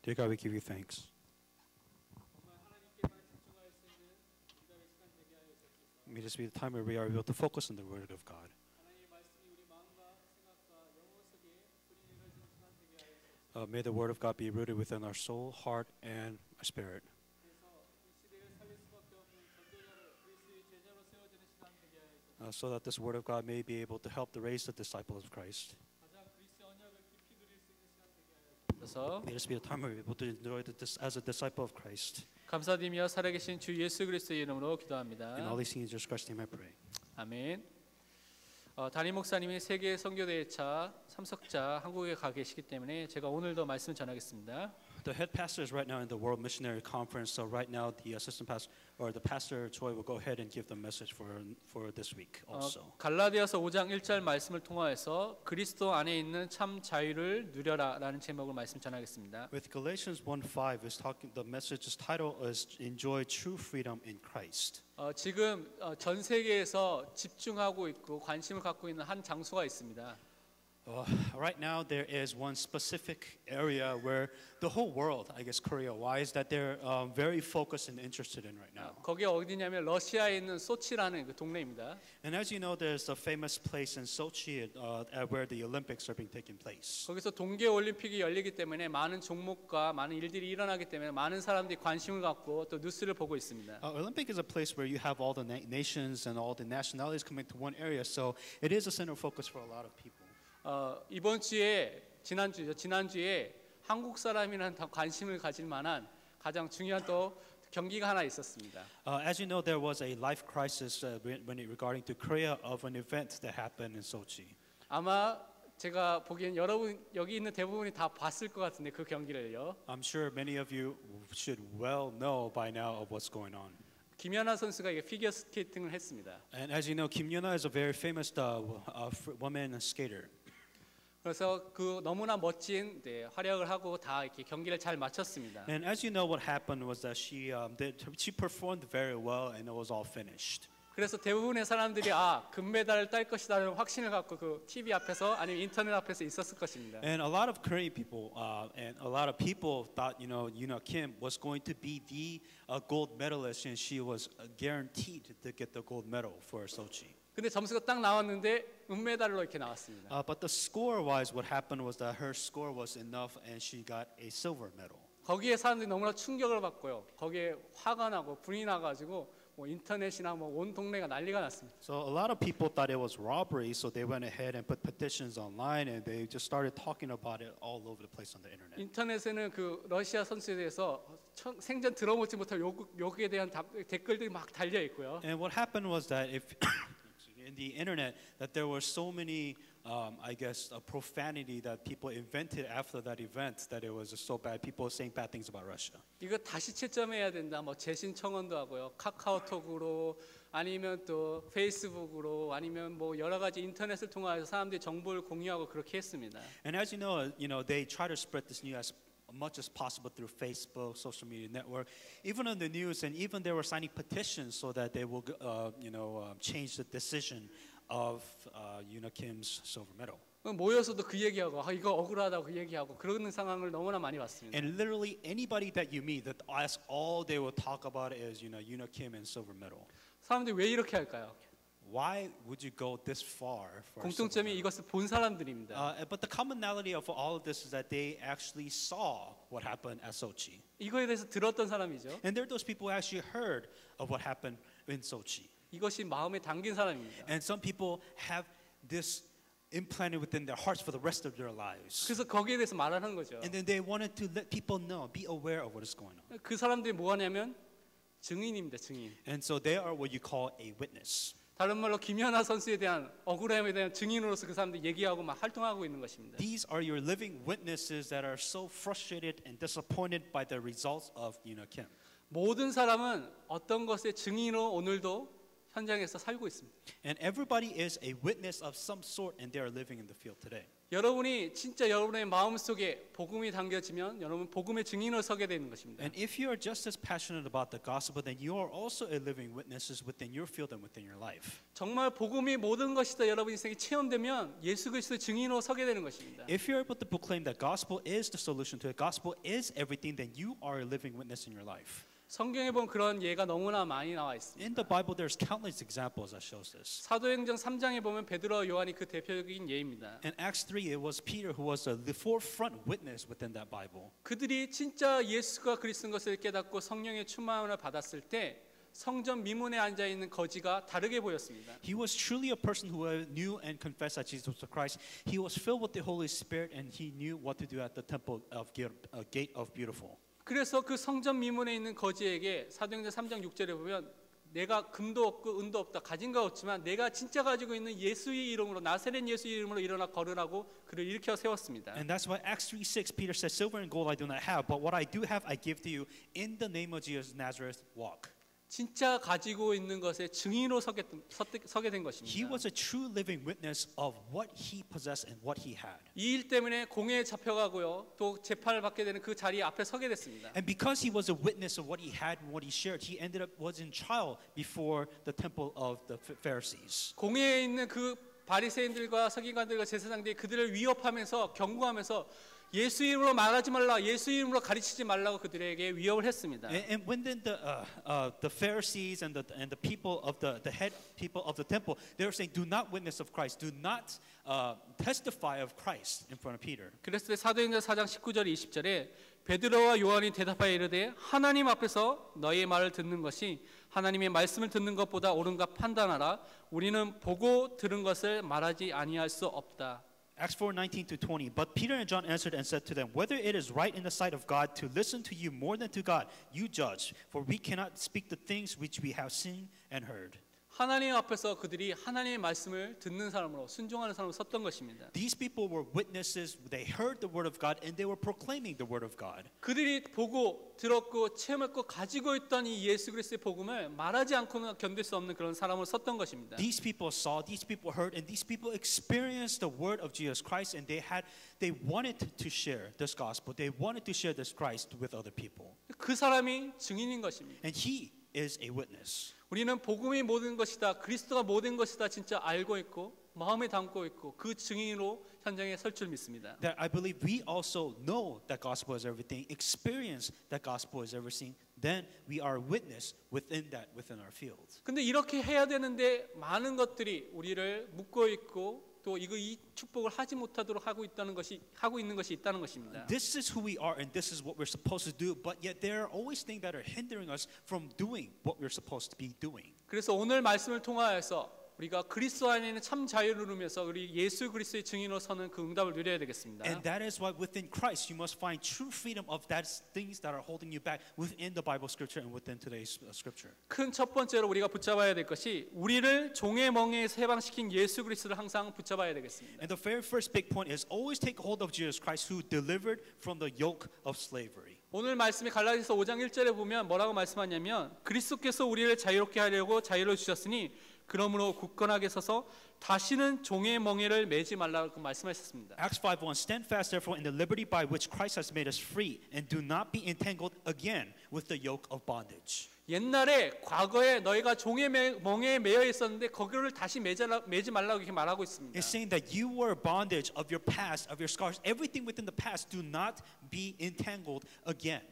Dear God, we give you thanks. May this be the time where we are able to focus on the Word of God. May the Word of God be rooted within our soul, heart, and our spirit. So that this Word of God may be able to help to raise the disciples of Christ. May this be a time where we're able to enjoy this as a disciple of Christ. 감사드리며 살아계신 주 예수 그리스도의 이름으로 기도합니다. In all these things, in Jesus Christ's name I pray. 아멘. 담임 목사님이 세계 선교대회차 참석자 한국에 가 계시기 때문에 제가 오늘도 말씀을 전하겠습니다. The head pastor is right now in the World Missionary Conference, so right now the assistant pastor or the pastor Choi will go ahead and give the message for this week also. 갈라디아서 5장 1절 말씀을 통하여서 그리스도 안에 있는 참 자유를 누려라라는 제목으로 말씀 전하겠습니다. With Galatians 1:5 is talking. The message's title is "Enjoy True Freedom in Christ." 지금 전 세계에서 집중하고 있고 관심을 갖고 있는 한 장소가 있습니다. Right now, there is one specific area where the whole world, I guess Korea-wise, that they're very focused and interested in right now. 거기 어디냐면 러시아에 있는 소치라는 그 동네입니다. And as you know, there's a famous place in Sochi where the Olympics are being taken place. 거기서 동계 올림픽이 열리기 때문에 많은 종목과 많은 일들이 일어나기 때문에 많은 사람들이 관심을 갖고 또 뉴스를 보고 있습니다. Olympic is a place where you have all the nations and all the nationalities coming to one area, so it is a center of focus for a lot of people. 이번 주에 지난주에 한국 사람이란 더 관심을 가질 만한 가장 중요한 또 경기가 하나 있었습니다. As you know, there was a life crisis regarding to Korea of an event that happened in Sochi. 아마 제가 보기엔 여러분 여기 있는 대부분이 다 봤을 것 같은데 그 경기를요. I'm sure many of you should well know by now of what's going on. 김연아 선수가 이게 피겨 스케이팅을 했습니다. And as you know, Kim Yuna is a very famous woman skater. 그래서 그 너무나 멋진 활약을 하고 다 이렇게 경기를 잘 마쳤습니다. And as you know, what happened was that she performed very well, and it was all finished. 그래서 대부분의 사람들이 금메달을 딸 것이라는 확신을 갖고 그 TV 앞에서 아니면 인터넷 앞에서 있었을 것입니다. And a lot of Korean people and a lot of people thought, Yoona Kim was going to be the gold medalist, and she was guaranteed to get the gold medal for Sochi. 근데 점수가 딱 나왔는데 은메달로 이렇게 나왔습니다. But the score-wise, what happened was that her score was enough, and she got a silver medal. 거기에 사람들이 너무나 충격을 받고요. 거기에 화가 나고 불이 나가지고 인터넷이나 온 동네가 난리가 났습니다. So a lot of people thought it was robbery, so they went ahead and put petitions online, and they just started talking about it all over the place on the internet. 인터넷에는 그 러시아 선수에 대해서 생전 들어보지 못할 욕에 대한 댓글들이 막 달려 있고요. And what happened was that in the internet, that there were so many, I guess, profanity that people invented after that event, that it was so bad. People saying bad things about Russia. 이거 다시 채점해야 된다. 재신 청원도 하고요. 카카오톡으로 아니면 또 페이스북으로 아니면 여러 가지 인터넷을 통해서 사람들이 정보를 공유하고 그렇게 했습니다. And as you know, they try to spread this news as much as possible through Facebook, social media network, even on the news, and even they were signing petitions so that they will, change the decision of Yoona Kim's silver medal. 모여서도 그 얘기하고 이거 억울하다고 그 얘기하고 그러는 상황을 너무나 많이 봤습니다. And literally anybody that you meet, that all they will talk about is Yoona Kim and silver medal. 사람들이 왜 이렇게 할까요? Why would you go this far for 공통점이 이것을 본 사람들입니다. But the commonality of all of this is that they actually saw what happened at Sochi. 이거에 대해서 들었던 사람이죠. And there are those people who actually heard of what happened in Sochi. 이것이 마음에 담긴 사람입니다. And some people have this implanted within their hearts for the rest of their lives. 그래서 거기에 대해서 말하는 거죠. And then they wanted to let people know, be aware of what is going on. 그 사람들이 뭐 하냐면 증인입니다, 증인. And so they are what you call a witness. 다른 말로 김연아 선수에 대한 억울함에 대한 증인으로서 그 사람들이 얘기하고 막 활동하고 있는 것입니다. These are your living witnesses that are so frustrated and disappointed by the results of Yoona Kim. 모든 사람은 어떤 것의 증인으로 오늘도 현장에서 살고 있습니다. And everybody is a witness of some sort and they are living in the field today. 여러분이 진짜 여러분의 마음속에 복음이 담겨지면 여러분 복음의 증인으로 서게 되는 것입니다. And if you are just as passionate about the gospel, then you are also a living witnesses within your field and within your life. 정말 복음이 모든 것이다 여러분 인생에 체험되면 예수 그리스도의 증인으로 서게 되는 것입니다. If you're able to proclaim that gospel is the solution to it, gospel is everything, then you are a living witness in your life. 성경에 보면 그런 예가 너무나 많이 나와 있습니다. In the Bible, there's countless examples that shows this. 사도행전 3장에 보면 베드로와 요한이 그 대표적인 예입니다. In Acts 3, it was Peter who was the forefront witness within that Bible. 그들이 진짜 예수가 그리스도인 것을 깨닫고 성령의 충만을 받았을 때 성전 미문에 앉아 있는 거지가 다르게 보였습니다. He was truly a person who knew and confessed that Jesus was the Christ. He was filled with the Holy Spirit and he knew what to do at the temple of Gate of Beautiful. 그래서 그 성전 미문에 있는 거지에게 사도행전 3장 6절에 보면 내가 금도 없고 은도 없다 가진 거 없지만 내가 진짜 가지고 있는 예수의 이름으로 나사렛 예수의 이름으로 일어나 걸으라고 그를 일으켜 세웠습니다. And that's why Acts 3:6 Peter says, "Silver and gold I do not have, but what I do have I give to you. In the name of Jesus Nazareth, walk." 진짜 가지고 있는 것에 증인으로 서게 된 He 것입니다. was a true living witness of what he possessed and what he had. 이 일 때문에 공회에 잡혀가고요. 또 재판을 받게 되는 그 자리 앞에 서게 됐습니다. And because he was a witness of what he had and what he shared, he ended up was in trial before the temple of the Pharisees. 공회에 있는 그 바리새인들과 서기관들과 제사장들이 그들을 위협하면서 경고하면서 예수 이름으로 말하지 말라, 예수 이름으로 가르치지 말라고 그들에게 위협을 했습니다. And when then the Pharisees and the people of the head people of the temple, they were saying, "Do not witness of Christ. Do not testify of Christ in front of Peter." 그랬을 때 사도행전 4장 19절 20절에 베드로와 요한이 대답하여 이르되 하나님 앞에서 너희의 말을 듣는 것이 하나님의 말씀을 듣는 것보다 옳은가 판단하라. 우리는 보고 들은 것을 말하지 아니할 수 없다. Acts 4:19-20. But Peter and John answered and said to them, "Whether it is right in the sight of God to listen to you more than to God, you judge. For we cannot speak the things which we have seen and heard." 하나님 앞에서 그들이 하나님의 말씀을 듣는 사람으로 순종하는 사람으로 섰던 것입니다. These people were witnesses. They heard the word of God and they were proclaiming the word of God. 그들이 보고 들었고 체험했고 가지고 있던 이 예수 그리스도의 복음을 말하지 않고는 견딜 수 없는 그런 사람으로 섰던 것입니다. These people saw, these people heard, and these people experienced the word of Jesus Christ, and they wanted to share this gospel. They wanted to share this Christ with other people. 그 사람이 증인인 것입니다. And he is a witness. 우리는 복음이 모든 것이다, 그리스도가 모든 것이다 진짜 알고 있고 마음에 담고 있고 그 증인으로 현장에 설 줄 믿습니다. That I believe we also know that gospel is everything, experience that gospel is everything, then we are a witness within our field. 근데 이렇게 해야 되는데 많은 것들이 우리를 묶고 있고 또 이 축복을 하지 못하도록 하고 있는 것이 있다는 것입니다. This is who we are and this is what we're supposed to do, but yet there are always things that are hindering us from doing what we're supposed to be doing. 그래서 오늘 말씀을 통하여서 우리가 그리스도 안에 있는 참 자유를 누리면서 우리 예수 그리스도의 증인으로 서는 그 응답을 누려야 되겠습니다. And that is why within Christ you must find true freedom of that things that are holding you back within the Bible scripture and within today's scripture. 큰 첫 번째로 우리가 붙잡아야 될 것이 우리를 종의 멍에에서 해방시킨 예수 그리스도를 항상 붙잡아야 되겠습니다. And the very first big point is always take hold of Jesus Christ who delivered from the yoke of slavery. 오늘 말씀이 갈라디아서 5장 1절에 보면 뭐라고 말씀하냐면 그리스도께서 우리를 자유롭게 하려고 자유를 주셨으니 그러므로 굳건하게 서서 다시는 종의 멍에를 매지 말라고 말씀하셨습니다. Acts 5:1 Stand fast therefore in the liberty by which Christ has made us free and do not be entangled again with the yoke of bondage. 옛날에 과거에 너희가 종의 멍에에 매여 있었는데 거기를 다시 매지 말라고 이렇게 말하고 있습니다. It's saying that you were bondage of your past, of your scars, everything within the past, do not be entangled again.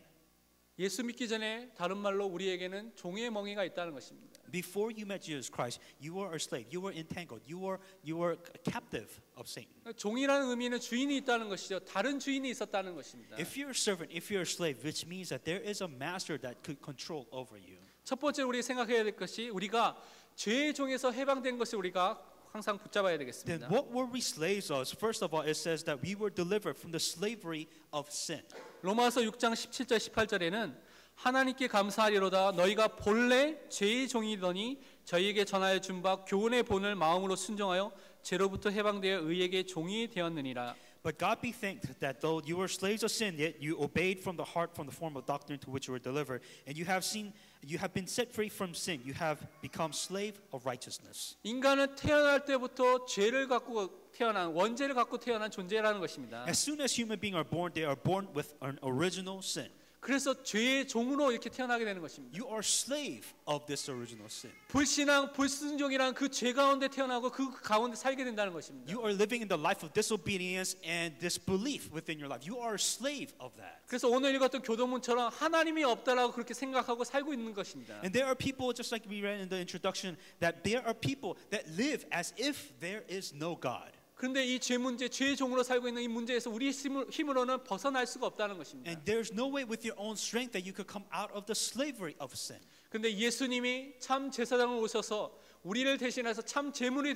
예수 믿기 전에 다른 말로 우리에게는 종의 멍에가 있다는 것입니다. Before you met Jesus Christ, you were a slave, you were entangled, you were captive of Satan. 종이라는 의미는 주인이 있다는 것이죠. 다른 주인이 있었다는 것입니다. If you're a servant, if you're a slave, which means that there is a master that could control over you. 첫 번째로 우리가 생각해야 될 것이 우리가 죄의 종에서 해방된 것을 우리가 항상 붙잡아야 Then 되겠습니다. what were we slaves of? First of all, it says that we were delivered from the slavery of sin. 로마서 6장 17절 18절에는 하나님께 감사하리로다 너희가 본래 죄의 종이더니 저희에게 전하여 준 바 교훈의 본을 마음으로 순종하여 죄로부터 해방되어 의에게 종이 되었느니라. But God be thanked that though you were slaves of sin, yet you obeyed from the heart, from the form of doctrine to which you were delivered, and you have seen You have been set free from sin. You have become slave of righteousness. 인간은 태어날 때부터 죄를 갖고 태어난 원죄를 갖고 태어난 존재라는 것입니다. As soon as human beings are born, they are born with an original sin. 그래서 죄의 종으로 이렇게 태어나게 되는 것입니다. You are slave of this original sin. 불신앙, 불순종이란 그 죄 가운데 태어나고 그 가운데 살게 된다는 것입니다. You are living in the life of disobedience and disbelief within your life. You are a slave of that. 그래서 오늘 읽었던 교도문처럼 하나님이 없다라고 그렇게 생각하고 살고 있는 것입니다. And there are people, just like we read in the introduction, that there are people that live as if there is no God. 그런데 이 죄 문제, 죄의 종으로 살고 있는 이 문제에서 우리 힘으로는 벗어날 수가 없다는 것입니다. And there's no way with your own strength that you could come out of the slavery of sin. 그런데 예수님이 참 제사장으로 오셔서 우리를 대신해서 참 제물이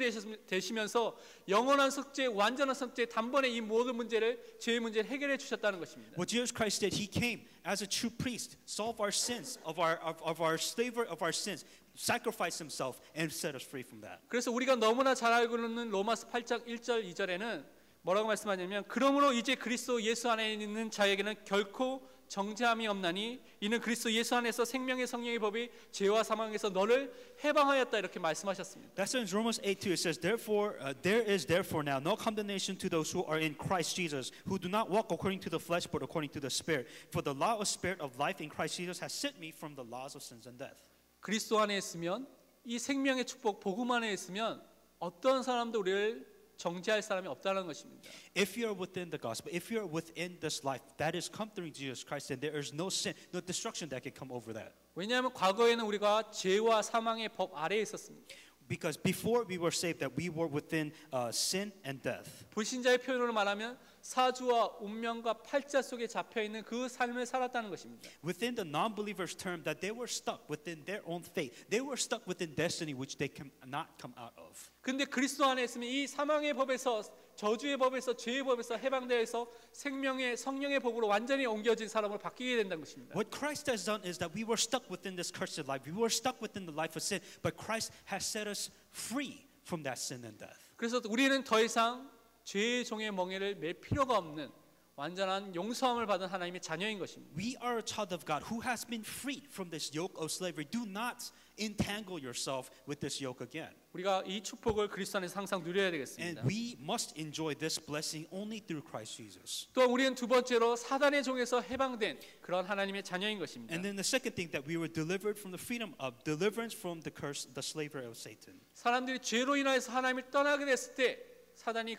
되시면서 영원한 석죄, 완전한 석죄, 단번에 이 모든 문제를 죄의 문제를 해결해 주셨다는 것입니다. What Jesus Christ did, He came as a true priest, solve our sins of our slavery of our sins, sacrifice Himself, and set us free from that. 그래서 우리가 너무나 잘 알고 있는 로마서 8장 1절 2절에는 뭐라고 말씀하냐면 그러므로 이제 그리스도 예수 안에 있는 자에게는 결코 정죄함이 없나니 이는 그리스도 예수 안에서 생명의 성령의 법이 죄와 사망에서 너를 해방하였다 이렇게 말씀하셨습니다. That's in Romans 8:2. It says, "Therefore, there is therefore now no condemnation to those who are in Christ Jesus, who do not walk according to the flesh, but according to the Spirit. For the law of Spirit of life in Christ Jesus has set me from the laws of sins and death." 그리스도 안에 있으면 이 생명의 축복 복음 안에 있으면 어떤 사람도 우리를 정죄할 사람이 없다는 것입니다. If you are within the gospel, if you are within this life that is come through Jesus Christ, then there is no sin, no destruction that can come over that. 왜냐하면 과거에는 우리가 죄와 사망의 법 아래에 있었습니다. Because before we were saved, that we were within sin and death. 불신자의 표현으로 말하면 사주와 운명과 팔자 속에 잡혀 있는 그 삶을 살았다는 것입니다. Within the non-believers' term, that they were stuck within their own faith. They were stuck within destiny, which they cannot come out of. 근데 그리스도 안에 있으면 이 사망의 법에서 저주의 법에서 죄의 법에서 해방되어서 생명의 성령의 법으로 완전히 옮겨진 사람으로 바뀌게 된다는 것입니다. What Christ has done is that we were stuck within this cursed life. We were stuck within the life of sin, but Christ has set us free from that sin and death. 그래서 우리는 더 이상 죄의 종의 멍에를 맬 필요가 없는 완전한 용서함을 받은 하나님의 자녀인 것입니다. We are a child of God who has been freed from this yoke of slavery. Do not entangle yourself with this yoke again. 우리가 이 축복을 그리스도 안에서 항상 누려야 되겠습니다. And we must enjoy this blessing only through Christ Jesus. 또 우리는 두 번째로 사단의 종에서 해방된 그런 하나님의 자녀인 것입니다. And then the second thing, that we were delivered from the freedom of deliverance from the curse, the slavery of Satan. 사람들이 죄로 인하여서 하나님을 떠나게 됐을 때 사단이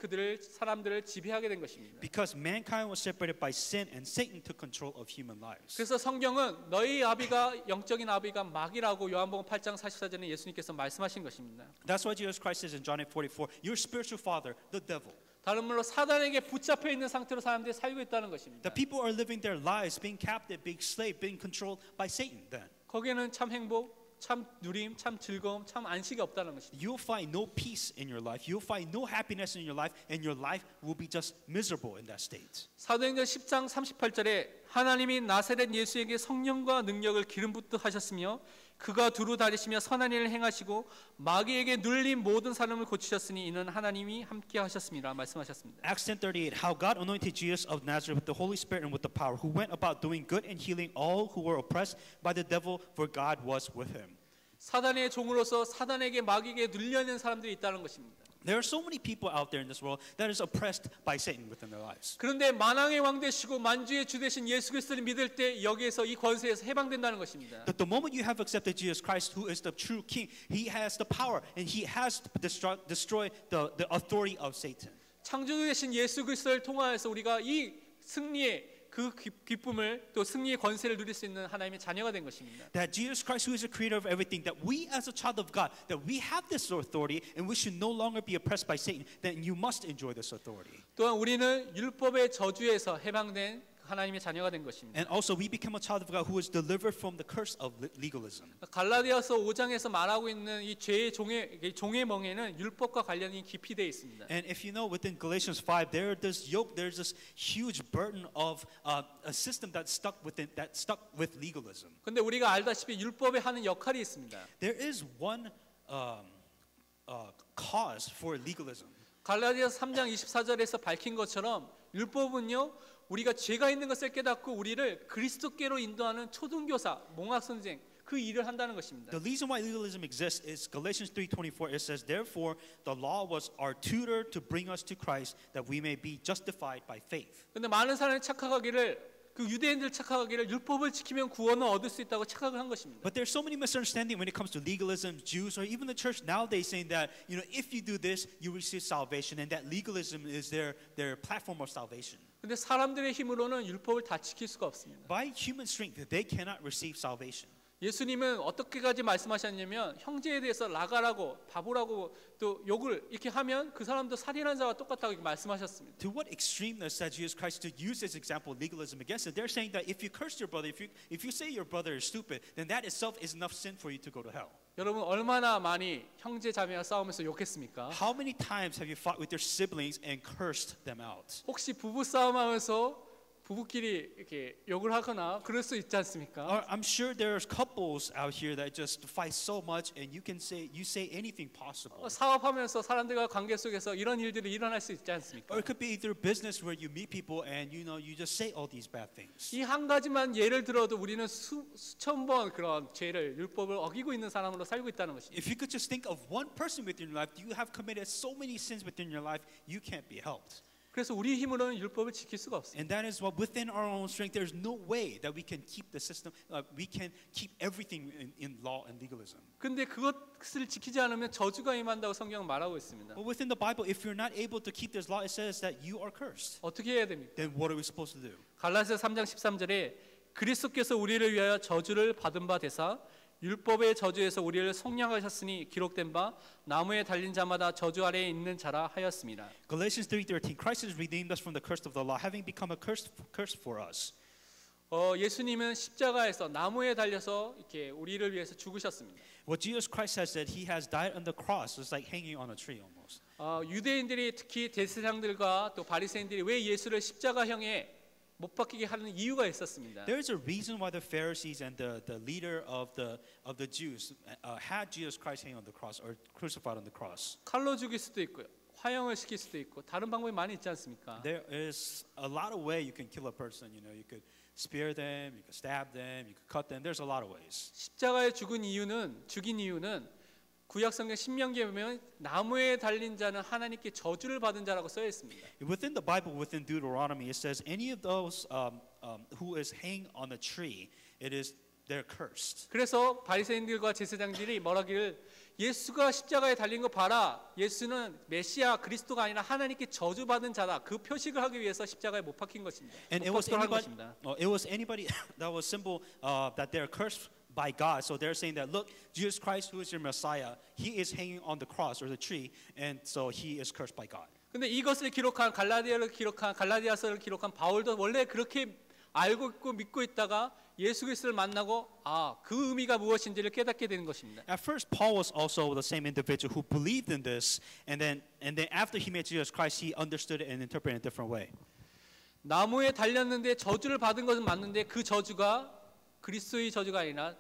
사람들을 지배하게 된 것입니다. Because mankind was separated by sin and Satan took control of human lives. 그래서 성경은 너희 아비가 영적인 아비가 마귀라고 요한복음 8장 44절에 예수님께서 말씀하신 것입니다. That's why Jesus Christ says in John 8:44, your spiritual father, the devil. 다른 말로 사단에게 붙잡혀 있는 상태로 사람들이 살고 있다는 것입니다. The people are living their lives being captive, being slave, being controlled by Satan then. 거기에는 참 행복, 참 누림, 참 즐거움, 참 안식이 없다는 것입니다. You'll find no peace in your life. You'll find no happiness in your life, and your life will be just miserable in that state. 사도행전 10장 38절에 하나님이 나사렛 예수에게 성령과 능력을 기름 붓듯 하셨으며 그가 두루 다니시며 선한 일을 행하시고 마귀에게 눌린 모든 사람을 고치셨으니 이는 하나님이 함께 하셨습니다. 말씀하셨습니다. Acts 10:38, how God anointed Jesus of Nazareth with the Holy Spirit and with the power, who went about doing good and healing all who were oppressed by the devil, for God was with him. 사단의 종으로서 사단에게 마귀에게 눌려있는 사람들이 있다는 것입니다. There are so many people out there in this world that is oppressed by Satan within their lives. 그런데 만왕의 왕 되시고 만주의 주 되신 예수 그리스도를 믿을 때 여기에서 이 권세에서 해방된다는 것입니다. But the moment you have accepted Jesus Christ, who is the true King, He has the power and He has destroyed the authority of Satan. 창조주 되신 예수 그리스도를 통하여서 우리가 이 승리의 그 기쁨을 또 승리의 권세를 누릴 수 있는 하나님의 자녀가 된 것입니다. That Jesus Christ, who is the creator of everything, that we as a child of God, that we have this authority and we should no longer be oppressed by Satan, then you must enjoy this authority. 또한 우리는 율법의 저주에서 해방된 하나님의 자녀가 된 것입니다. And also we become a child of God who is delivered from the curse of legalism. 갈라디아서 5장에서 말하고 있는 이 죄의 종의 멍에는 율법과 관련이 깊이 되어 있습니다. And if you know, within Galatians 5, there's this huge burden of a system that stuck with legalism. 근데 우리가 알다시피 율법에 하는 역할이 있습니다. There is one cause for legalism. 갈라디아서 3장 24절에서 밝힌 것처럼 율법은요 우리가 죄가 있는 것을 깨닫고 우리를 그리스도께로 인도하는 초등교사, 몽학 선생, 그 일을 한다는 것입니다. The reason why legalism exists is Galatians 3:24. It says, "Therefore, the law was our tutor to bring us to Christ, that we may be justified by faith." 근데 많은 사람이 착각하기를 그 유대인들 착각하기를 율법을 지키면 구원을 얻을 수 있다고 착각을 한 것입니다. But there's so many misunderstandings when it comes to legalism, Jews, or even the church nowadays saying that, if you do this, you receive salvation, and that legalism is their platform of salvation. 근데 사람들의 힘으로는 율법을 다 지킬 수가 없습니다. By human strength, they cannot receive salvation. 예수님은 어떻게까지 말씀하셨냐면 형제에 대해서 라가라고 바보라고 또 욕을 이렇게 하면 그 사람도 살인한 자와 똑같다고 이렇게 말씀하셨습니다. To what extremeness that Jesus Christ to use this example of legalism against it? They're saying that if you curse your brother, if you say your brother is stupid, then that itself is enough sin for you to go to hell. 여러분 얼마나 많이 형제 자매와 싸우면서 욕했습니까? How many times have you fought with your siblings and cursed them out? 혹시 부부 싸움하면서 부부끼리 이렇게 욕을 하거나 그럴 수 있지 않습니까? I'm sure there's couples out here that just fight so much, and you say anything possible. 사업하면서 사람들과 관계 속에서 이런 일들이 일어날 수 있지 않습니까? Or it could be either business where you meet people and you just say all these bad things. 이 한 가지만 예를 들어도 우리는 수천 번 그런 죄를 율법을 어기고 있는 사람으로 살고 있다는 것입니다. If you could just think of one person within your life, you have committed so many sins within your life, you can't be helped. 그래서 우리 힘으로는 율법을 지킬 수가 없습니다. And that is what within our own strength, there's no way that we can keep the system, we can keep everything in law and legalism. 근데 그것을 지키지 않으면 저주가 임한다고 성경은 말하고 있습니다. But within the Bible, if you're not able to keep this law, it says that you are cursed. 어떻게 해야 됩니까? Then what are we supposed to do? 갈라디아 3장 13절에 그리스도께서 우리를 위하여 저주를 받은 바 되사 율법의 저주에서 우리를 속량하셨으니 기록된 바 나무에 달린 자마다 저주 아래에 있는 자라 하였습니다. Galatians 3:13, Christ has redeemed us from the curse of the law, having become a curse for us. 예수님은 십자가에서 나무에 달려서 이렇게 우리를 위해서 죽으셨습니다. What Jesus Christ has said, He has died on the cross. It's like hanging on a tree almost. 유대인들이 특히 대제사장들과 또 바리새인들이 왜 예수를 십자가형에 못 박히게 하는 이유가 있었습니다. There is a reason why the Pharisees and the leader of the Jews had Jesus Christ hanging on the cross or crucified on the cross. 칼로 죽일 수도 있고요, 화형을 시킬 수도 있고 다른 방법이 많이 있지 않습니까? There is a lot of ways you can kill a person. You could spear them, you could stab them, you could cut them. There's a lot of ways. 십자가에 죽인 이유는 구약 성경 신명기에 보면 나무에 달린 자는 하나님께 저주를 받은 자라고 써 있습니다. Within the Bible, within Deuteronomy, it says any of those who is hanged on a tree, they're cursed. 그래서 바리새인들과 제사장들이 뭐라기를 예수가 십자가에 달린 거 봐라. 예수는 메시아 그리스도가 아니라 하나님께 저주받은 자다. 그 표식을 하기 위해서 십자가에 못 박힌 것입니다. And it was anybody that was symbol that they're cursed by God. So they're saying that, look, Jesus Christ, who is your Messiah, He is hanging on the cross or the tree, and so He is cursed by God. 근데 이것을 기록한 갈라디아서를 기록한 바울도 원래 그렇게 알고 있고 믿고 있다가 예수 그리스도를 만나고 그 의미가 무엇인지를 깨닫게 되는 것입니다. At first, Paul was also the same individual who believed in this, and then after he met Jesus Christ, he understood it and interpreted it in a different way. 나무에 달렸는데 저주를 받은 것은 맞는데 그 저주가 그리스도의 저주가 아니라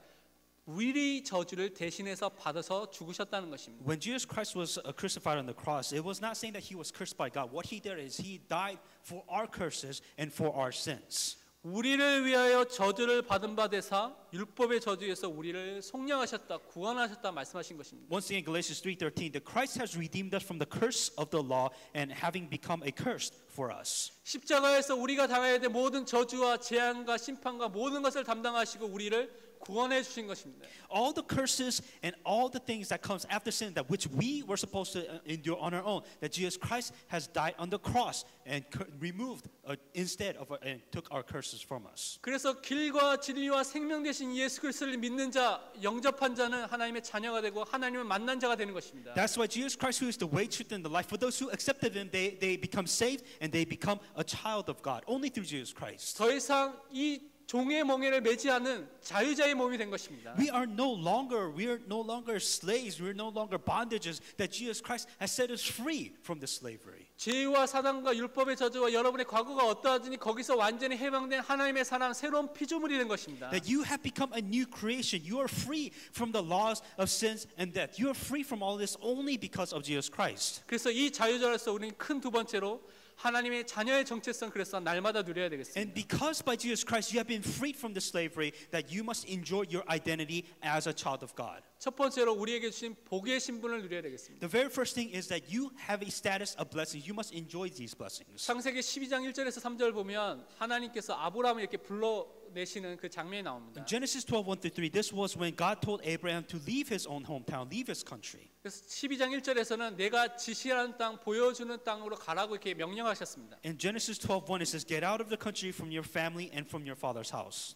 우리의 저주를 대신해서 받아서 죽으셨다는 것입니다. When Jesus Christ was crucified on the cross, it was not saying that He was cursed by God. What He did is He died for our curses and for our sins. 우리를 위하여 저주를 받은 바 되사 율법의 저주에서 우리를 속량하셨다, 구원하셨다 말씀하신 것입니다. Once again, Galatians 3:13, the Christ has redeemed us from the curse of the law and having become a curse for us. 십자가에서 우리가 당해야 될 모든 저주와 재앙과 심판과 모든 것을 담당하시고 우리를 구원해 주신 것입니다. All the curses and all the things that comes after sin that which we were supposed to endure on our own, that Jesus Christ has died on the cross and removed instead of and took our curses from us. 그래서 길과 진리와 생명 되신 예수 그리스도를 믿는 자, 영접한 자는 하나님의 자녀가 되고 하나님을 만난 자가 되는 것입니다. That's why Jesus Christ, who is the way, truth, and the life, for those who accepted Him, they become saved and they become a child of God only through Jesus Christ. 더 이상 이 종의 멍에를 매지 않은 자유자의 몸이 된 것입니다. We are no longer slaves. We're no longer bondages. That Jesus Christ has set us free from the slavery. 죄와 사단과 율법의 저주와 여러분의 과거가 어떠하든지 거기서 완전히 해방된 하나님의 사람 새로운 피조물이 된 것입니다. That you have become a new creation. You are free from the laws of sins and death. You are free from all this only because of Jesus Christ. 그래서 이 자유자로서 우리는 큰 두 번째로 하나님의 자녀의 정체성 그래서 날마다 누려야 And 되겠습니다. because by Jesus Christ you have been freed from the slavery, that you must enjoy your identity as a child of God. 첫 번째로 우리에게 주신 복의 신분을 누려야 되겠습니다. The very first thing is that you have a status of blessings. You must enjoy these blessings. 창세기 12장 1절에서 3절 보면 하나님께서 아브라함을 이렇게 불러내시는 그 장면이 나옵니다. In Genesis 12:1-3, this was when God told Abraham to leave his own hometown, leave his country. 그래서 12장 1절에서는 내가 지시하는 땅, 보여주는 땅으로 가라고 이렇게 명령하셨습니다. In Genesis 12:1, it says, "Get out of the country from your family and from your father's house."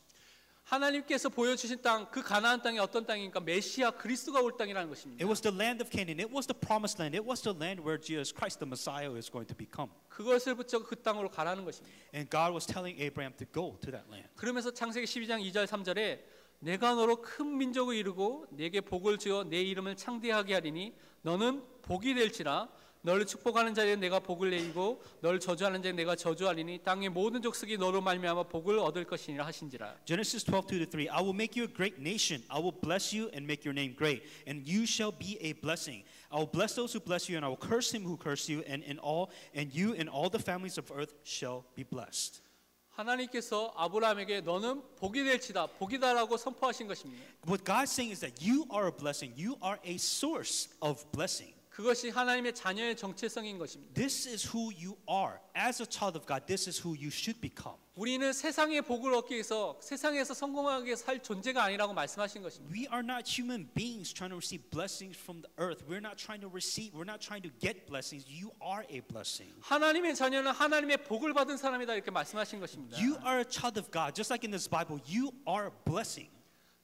하나님께서 보여주신 땅, 그 가나안 땅이 어떤 땅입니까? 메시아 그리스도가 올 땅이라는 것입니다. It was the land of Canaan. It was the promised land. It was the land where Jesus Christ, the Messiah, is going to become. 그것을 붙잡고 그 땅으로 가라는 것입니다. And God was telling Abraham to go to that land. 그러면서 창세기 12장 2절 3절에 내가 너로 큰 민족을 이루고 내게 복을 주어 내 이름을 창대하게 하리니 너는 복이 될지라 너를 축복하는 자에게 내가 복을 내리고 너를 저주하는 자에게 내가 저주하리니 땅의 모든 족속이 너로 말미암아 복을 얻을 것이니라 하신지라. Genesis 12:2-3, I will make you a great nation. I will bless you and make your name great, and you shall be a blessing. I will bless those who bless you, and I will curse him who curse you, and you and all the families of earth shall be blessed. 하나님께서 아브라함에게 너는 복이 될지다, 복이다라고 선포하신 것입니다. What God's saying is that you are a blessing. You are a source of blessing. 그것이 하나님의 자녀의 정체성인 것입니다. This is who you are. As a child of God, this is who you should become. 우리는 세상의 복을 얻기 위해서 세상에서 성공하게 살 존재가 아니라고 말씀하신 것입니다. We are not human beings trying to receive blessings from the earth. We're not trying to get blessings. You are a blessing. 하나님의 자녀는 하나님의 복을 받은 사람이다 이렇게 말씀하신 것입니다. You are a child of God. Just like in this Bible, you are a blessing.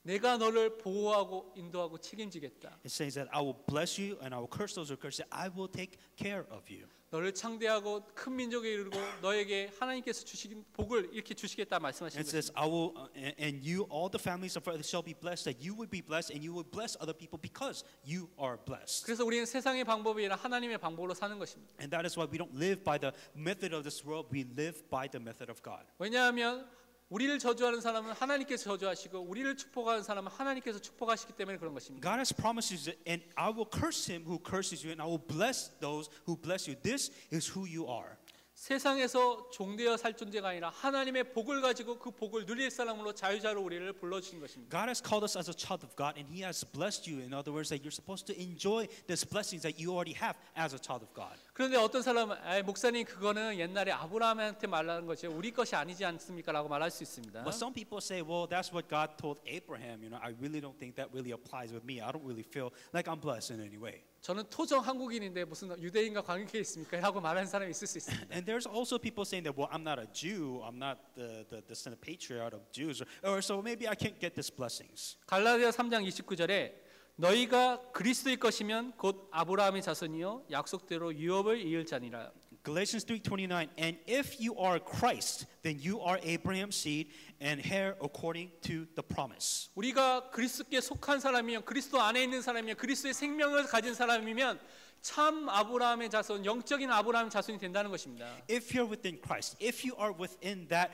내가 너를 보호하고 인도하고 책임지겠다. It says that I will bless you and I will curse those who curse you. I will take care of you. 너를 창대하고 큰 민족에 이르고 너에게 하나님께서 주신 복을 이렇게 주시겠다 말씀하신 It says, 것입니다. I will, and you, all the families of earth shall be blessed, that you will be blessed, and you will bless other people because you are blessed. 그래서 우리는 세상의 방법이 아니라 하나님의 방법으로 사는 것입니다. And that is why we don't live by the method of this world, we live by the method of God. 왜냐하면 우리를 저주하는 사람은 하나님께서 저주하시고 우리를 축복하는 사람은 하나님께서 축복하시기 때문에 그런 것입니다. God has promised you, and I will curse him who curses you, and I will bless those who bless you. This is who you are. 세상에서 종되어 살 존재가 아니라 하나님의 복을 가지고 그 복을 누릴 사람으로 자유자로 우리를 불러주신 것입니다. God has called us as a child of God, and He has blessed you. In other words, that you're supposed to enjoy these blessings that you already have as a child of God. 그런데 어떤 사람은 목사님 그거는 옛날에 아브라함한테 말하는 것이 우리 것이 아니지 않습니까? 라고 말할 수 있습니다. But some people say, well, that's what God told Abraham. You know, I really don't think that really applies with me. I don't really feel like I'm blessed in any way. 저는 토종 한국인인데 무슨 유대인과 관계 있습니까? 라고 말하는 사람이 있을 수 있습니다. And there's also people saying that, well, I'm not a Jew. I'm not the descendant patriarch of Jews. Or so maybe I can't get these blessings. 갈라디아 3장 29절에 너희가 그리스도의 것이면 곧 아브라함의 자손이요 약속대로 유업을 이을 자니라. Galatians 3:29, and if you are Christ, then you are Abraham's seed and heir according to the promise. 우리가 그리스도께 속한 사람이면 그리스도 안에 있는 사람이면 그리스도의 생명을 가진 사람이면 참 아브라함의 자손, 영적인 아브라함의 자손이 된다는 것입니다. If you're within Christ, if you are within that,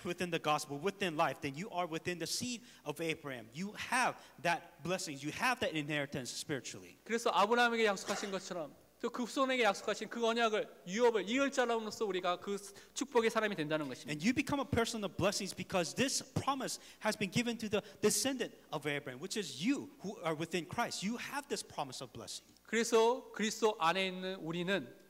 within the gospel, within life, then you are within the seed of Abraham. You have that blessings. You have that inheritance spiritually. 그래서 아브라함에게 약속하신 것처럼 또 그 후손에게 약속하신 그 언약을 유업을 이을 자로서 우리가 그 축복의 사람이 된다는 것입니다. And you become a person of blessings because this promise has been given to the descendant of Abraham, which is you who are within Christ. You have this promise of blessing. 그래서 그리스도 안에 있는 우리는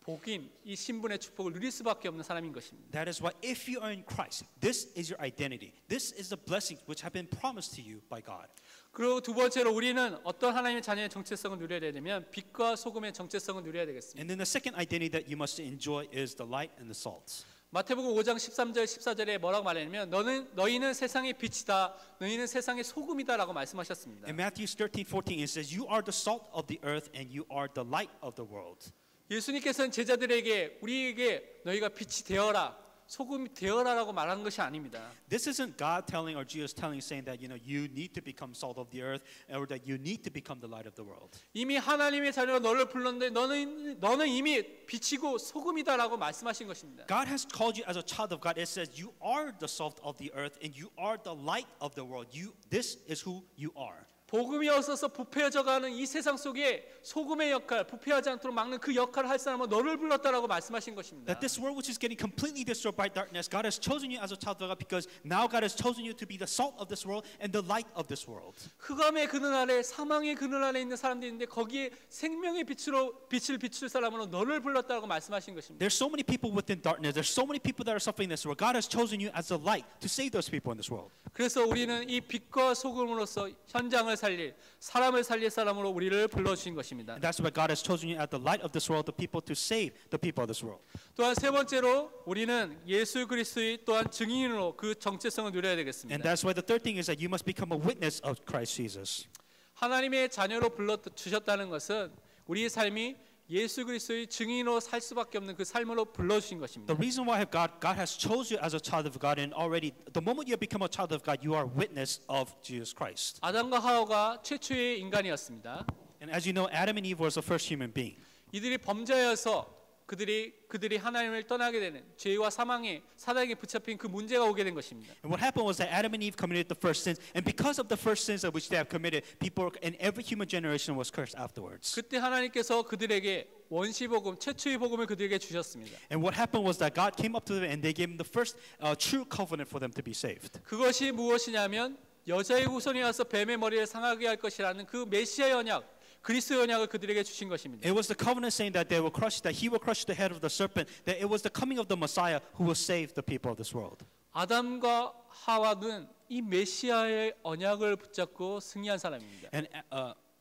복인 이 신분의 축복을 누릴 수밖에 없는 사람인 것입니다. That is why if you are in Christ, this is your identity. This is the blessings which have been promised to you by God. 그리고 두 번째로 우리는 어떤 하나님의 자녀의 정체성을 누려야 되냐면 빛과 소금의 정체성을 누려야 되겠습니다. And then the second identity that you must enjoy is the light and the salt. 마태복음 5장 13절 14절에 뭐라고 말하냐면 너희는 세상의 빛이다. 너희는 세상의 소금이다라고 말씀하셨습니다. In Matthew 13:14 it says, "You are the salt of the earth and you are the light of the world." 예수님께서는 제자들에게 우리에게 너희가 빛이 되어라. 소금이 되어라라고 말하는 것이 아닙니다. This isn't God telling or Jesus telling, saying that you need to become salt of the earth or that you need to become the light of the world. 이미 하나님의 자녀로 너를 불렀는데 너는 이미 빛이고 소금이다라고 말씀하신 것입니다. God has called you as a child of God. It says you are the salt of the earth and you are the light of the world. This is who you are. 복음이 없어서 부패해져가는 이 세상 속에 소금의 역할, 부패하지 않도록 막는 그 역할을 할 사람은 너를 불렀다라고 말씀하신 것입니다. That this world which is getting completely destroyed by darkness, God has chosen you as a child of God because now God has chosen you to be the salt of this world and the light of this world. 흑암의 그늘 아래, 사망의 그늘 아래 있는 사람들이 있는데 거기에 생명의 빛을 비출 사람으로 너를 불렀다고 말씀하신 것입니다. There's so many people within darkness. There's so many people that are suffering in this world. God has chosen you as a light to save those people in this world. 그래서 우리는 이 빛과 소금으로서 현장을 살릴, 사람을 살릴 사람으로 우리를 불러주신 것입니다. And that's why God has chosen you as the light of this world, the people to save the people of this world. 또한 세 번째로 우리는 예수 그리스도의 또한 증인으로 그 정체성을 누려야 And 되겠습니다. that's why the third thing is that you must become a witness of Christ Jesus. 하나님의 자녀로 불러 주셨다는 것은 우리의 삶이 예수 그리스도의 증인으로 살 수밖에 없는 그 삶으로 불러주신 것입니다. The reason why God has chosen you as a child of God, and already the moment you have become a child of God, you are a witness of Jesus Christ. 아담과 하와가 최초의 인간이었습니다. And as you know, Adam and Eve was the first human being. 이들이 범죄하여서 그들이 하나님을 떠나게 되는 죄와 사망의 사단에게 붙잡힌 그 문제가 오게 된 것입니다. And what happened was that Adam and Eve committed the first sins, and because of the first sins of which they have committed, people in every human generation was cursed afterwards. 그때 하나님께서 그들에게 원시 복음, 최초의 복음을 그들에게 주셨습니다. And what happened was that God came up to them and they gave them the first true covenant for them to be saved. 그것이 무엇이냐면 여자의 후손이 와서 뱀의 머리를 상하게 할 것이라는 그 메시아의 언약, 그리스도의 언약을 그들에게 주신 것입니다. It was the covenant saying that that he will crush the head of the serpent, that it was the coming of the Messiah who will save the people of this world. 아담과 하와는 이 메시아의 언약을 붙잡고 승리한 사람입니다. And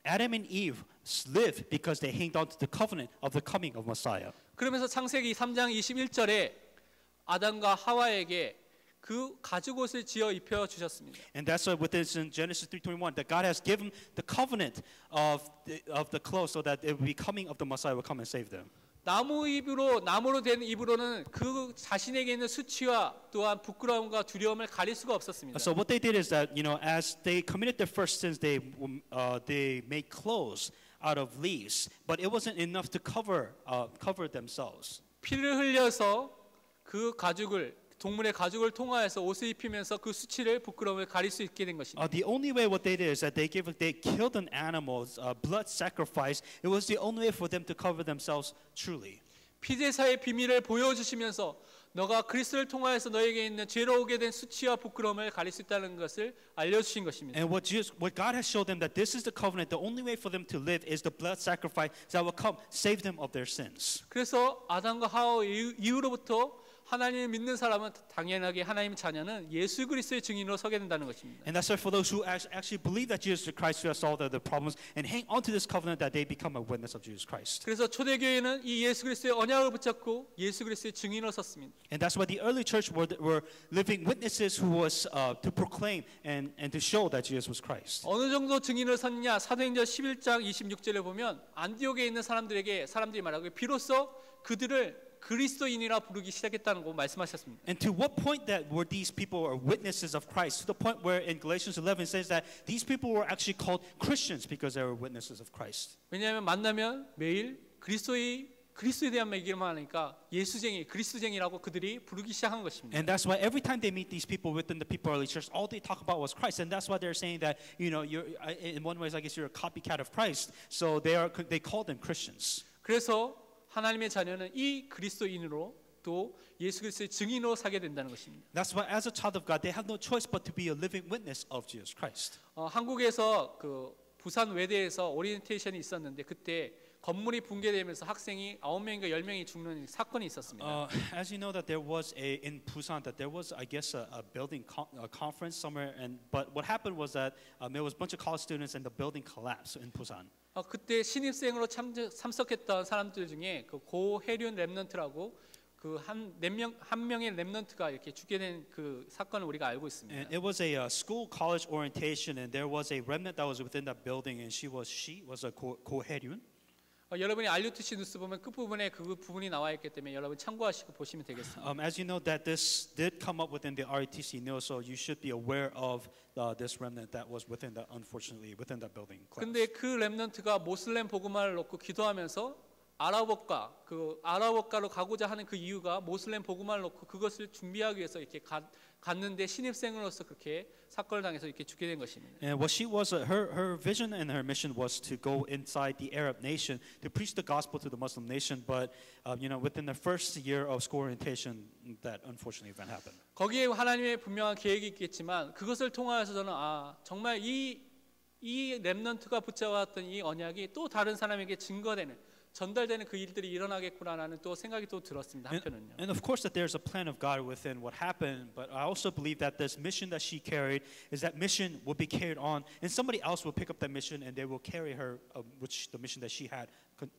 Adam and Eve lived because they hanged on to the covenant of the coming of Messiah. 그러면서 창세기 3장 21절에 아담과 하와에게 그 가죽옷을 지어 입혀 주셨습니다. And that's why within Genesis 3:21 that God has given the covenant of the clothes so that it will be coming of the Messiah will come and save them. 나무로 된 입으로는 그 자신에게 있는 수치와 또한 부끄러움과 두려움을 가릴 수가 없었습니다. So what they did is that as they committed their first sins, they made clothes out of leaves, but it wasn't enough to cover themselves. 피를 흘려서 그 동물의 가죽을 통하여서 옷을 입히면서 그 수치를 부끄러움을 가릴 수 있게 된 것입니다. The only way what they did is that they killed an animal's blood sacrifice. It was the only way for them to cover themselves truly. 피제사의 비밀을 보여주시면서 너가 그리스도를 통하여서 너에게 있는 죄로 오게 된 수치와 부끄러움을 가릴 수 있다는 것을 알려주신 것입니다. And what God has showed them that this is the covenant. The only way for them to live is the blood sacrifice that will come save them of their sins. 그래서 아담과 하와 이후로부터 하나님을 믿는 사람은 당연하게 하나님의 자녀는 예수 그리스도의 증인으로 서게 된다는 것입니다. And that's why for those who actually believe that Jesus Christ has solved their problems and hang on to this covenant that they become a witness of Jesus Christ. 그래서 초대교회는 이 예수 그리스도의 언약을 붙잡고 예수 그리스도의 증인으로 섰습니다. And that's why the early church were living witnesses who was to proclaim and to show that Jesus was Christ. 어느 정도 증인을 섰냐? 사도행전 11장 26절에 보면 안디옥에 있는 사람들이 말하고 비로소 그들을 그리스도인이라 부르기 시작했다는 거 말씀하셨습니다. And to what point that were these people are witnesses of Christ? To the point where in Galatians 11 says that these people were actually called Christians because they were witnesses of Christ. 왜냐하면 만나면 매일 그리스도에 대한 얘기만 하니까 예수쟁이, 그리스도쟁이라고 그들이 부르기 시작한 것입니다. And that's why every time they meet these people within the people early church, all they talk about was Christ. And that's why they're saying that you're in one way, I guess you're a copycat of Christ. So they call them Christians. 그래서 하나님의 자녀는 이 그리스도인으로 또 예수 그리스도의 증인으로 사게 된다는 것입니다. That's why as a child of God, they have no choice but to be a living witness of Jesus Christ. 한국에서 그 부산 외대에서 오리엔테이션이 있었는데 그때 건물이 붕괴되면서 학생이 9명인가 10명이 죽는 사건이 있었습니다. As you know that there was in Busan that there was I guess a building conference somewhere, but what happened was that there was a bunch of college students and the building collapsed in Busan. 그때 신입생으로 참석했던 사람들 중에 그 고해륜 랩넌트라고 그 한 명의 랩넌트가 이렇게 죽게 된 그 사건을 우리가 알고 있습니다. And it was a school college orientation, and there was a remnant that was within that building, and she was a 고해륜. 여러분이 알류티시 뉴스 보면 끝 부분에 그 부분이 나와 있기 때문에 여러분 참고하시고 보시면 되겠습니다. As you know that this did come up within the RTC news, so you should be aware of this remnant that was unfortunately within that building. 근데 그 렘넌트가 모슬렘 복음화를 놓고 기도하면서 아랍어가로 가고자 하는 그 이유가 모슬렘 복음화를 놓고 그것을 준비하기 위해서 이렇게 갔는데 신입생으로서 그렇게 사건을 당해서 이렇게 죽게 된 것입니다. And what she was, her vision and her mission was to go inside the Arab nation to preach the gospel to the Muslim nation. But within the first year of school orientation, that unfortunately event happened. 거기에 하나님의 분명한 계획이 있겠지만 그것을 통하여서 저는 정말 이 렘넌트가 붙잡았던 이 언약이 또 다른 사람에게 증거되는 전달되는 그 일들이 일어나겠구나라는 또 생각이 또 들었습니다. 한편은요. And of course that there's a plan of God within what happened, but I also believe that this mission that she carried is that mission will be carried on, and somebody else will pick up that mission and they will carry her, which the mission that she had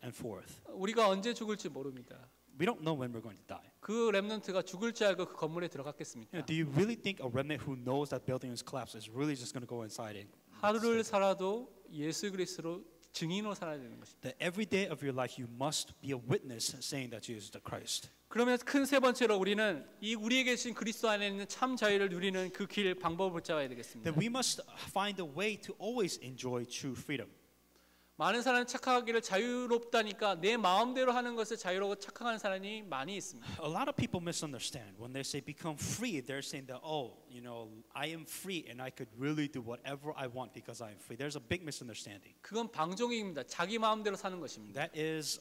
and forth. 우리가 언제 죽을지 모릅니다. We don't know when we're going to die. 그 렘넌트가 죽을 줄 알고 그 건물에 들어갔겠습니까? Do you really think a remnant who knows that building is collapsed is really just going to go inside it? 하루를 살아도 예수 그리스도로 증인으로 살아야 되는 것입니다. That every day of your life you must be a witness saying that Jesus is the Christ. 그러면 큰 세 번째로 우리는 이 우리에게 주신 그리스도 안에 있는 참 자유를 누리는 그 길 방법을 붙잡아야 되겠습니다. That we must find a way to always enjoy true freedom. 많은 사람은 착각하기를 자유롭다니까 내 마음대로 하는 것을 자유롭고 착각하는 사람이 많이 있습니다. A lot of people misunderstand when they say become free. They're saying that I am free and I could really do whatever I want because I am free. There's a big misunderstanding. 그건 방종입니다. 자기 마음대로 사는 것입니다. That is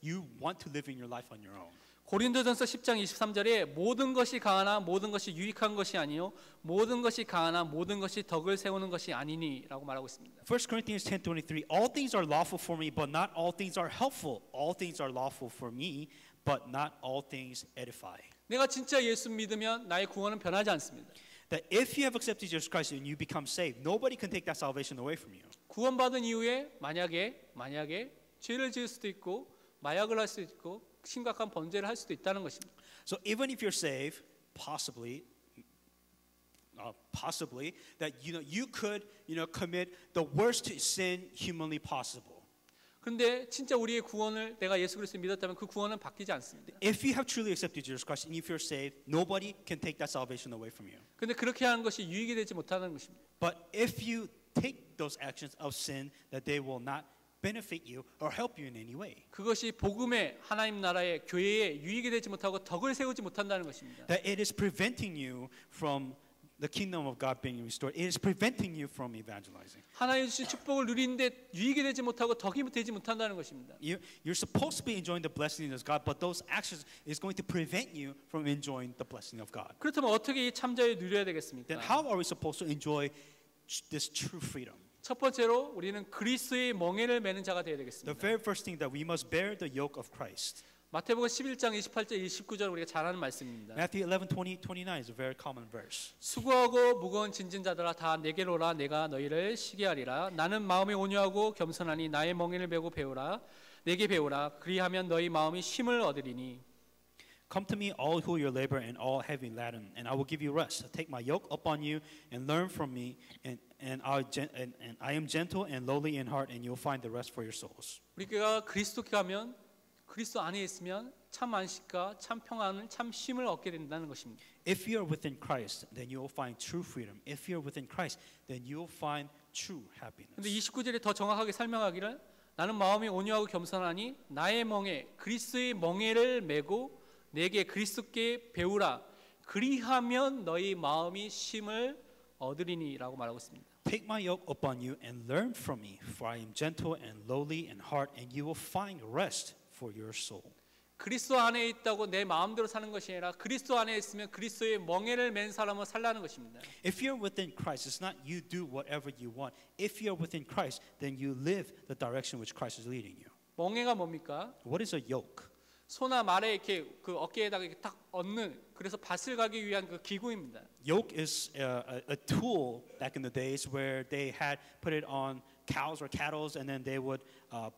you want to live in your life on your own. 고린도전서 10장 23절에 모든 것이 강하나 모든 것이 유익한 것이 아니요 모든 것이 강하나 모든 것이 덕을 세우는 것이 아니니라고 말하고 있습니다. 1 Corinthians 10:23 All things are lawful for me but not all things are helpful. All things are lawful for me but not all things edify. 내가 진짜 예수 믿으면 나의 구원은 변하지 않습니다. That if you have accepted Jesus Christ and you become saved, nobody can take that salvation away from you. 구원받은 이후에 만약에 죄를 지을 수도 있고 마약을 할 수도 있고 심각한 범죄를 할 수도 있다는 것입니다. So even if you're saved, possibly that you could commit the worst sin humanly possible. 그런데 진짜 우리의 구원을 내가 예수 그리스도를 믿었다면 그 구원은 바뀌지 않습니다. If you have truly accepted Jesus Christ and if you're saved, nobody can take that salvation away from you. 그런데 그렇게 하는 것이 유익이 되지 못하는 것입니다. But if you take those actions of sin, that they will not benefit you or help you in any way. 그것이 복음의 하나님 나라의 교회에 유익이 되지 못하고 덕을 세우지 못한다는 것입니다. That it is preventing you from the kingdom of God being restored. It is preventing you from evangelizing. 하나님 주신 축복을 누리는데 유익이 되지 못하고 덕이 되지 못한다는 것입니다. You're supposed to be enjoying the blessing of God, but those actions is going to prevent you from enjoying the blessing of God. 그렇다면 어떻게 이 참자유를 누려야 되겠습니까? Then how are we supposed to enjoy this true freedom? 첫 번째로 우리는 그리스도의 멍에를 매는 자가 되어야 The 되겠습니다. very first thing that we must bear the yoke of Christ. 마태복음 11장 28절 29절 우리가 잘 아는 말씀입니다. Matthew 11:20-29 is a very common verse. 수고하고 무거운 짐진 자들아 다 내게로 오라 내가 너희를 쉬게 하리라. 나는 마음이 온유하고 겸손하니 나의 멍에를 메고 배우라. 내게 배우라. 그리하면 너희 마음이 심을 얻으리니. Come to me, all who are labor and all heavy laden, and I will give you rest. Take my yoke upon you and learn from me, and I am gentle and lowly in heart, and you'll find the rest for your souls. 우리가 그리스도께 가면 그리스도 안에 있으면 참 안식과 참 평안을 참 쉼을 얻게 된다는 것입니다. If you are within Christ, then you will find true freedom. If you are within Christ, then you will find true happiness. 근데 29절에 더 정확하게 설명하기를 나는 마음이 온유하고 겸손하니 나의 멍에 그리스도의 멍에를 메고 내게 그리스도께 배우라. 그리하면 너희 마음이 쉼을 얻으리니라고 말하고 있습니다. Take my yoke upon you and learn from me, for I am gentle and lowly in heart, and you will find rest for your soul. 그리스도 안에 있다고 내 마음대로 사는 것이 아니라 그리스도 안에 있으면 그리스도의 멍에를 맨 사람으로 살라는 것입니다. If you're within Christ, it's not you do whatever you want. If you're within Christ, then you live the direction which Christ is leading you. 멍에가 뭡니까? What is a yoke? 소나 말에 이렇게 그 어깨에다가 이렇게 딱 얹는 그래서 밭을 가기 위한 그 기구입니다. Yoke is a tool back in the days where they had put it on cows or cattle, and then they would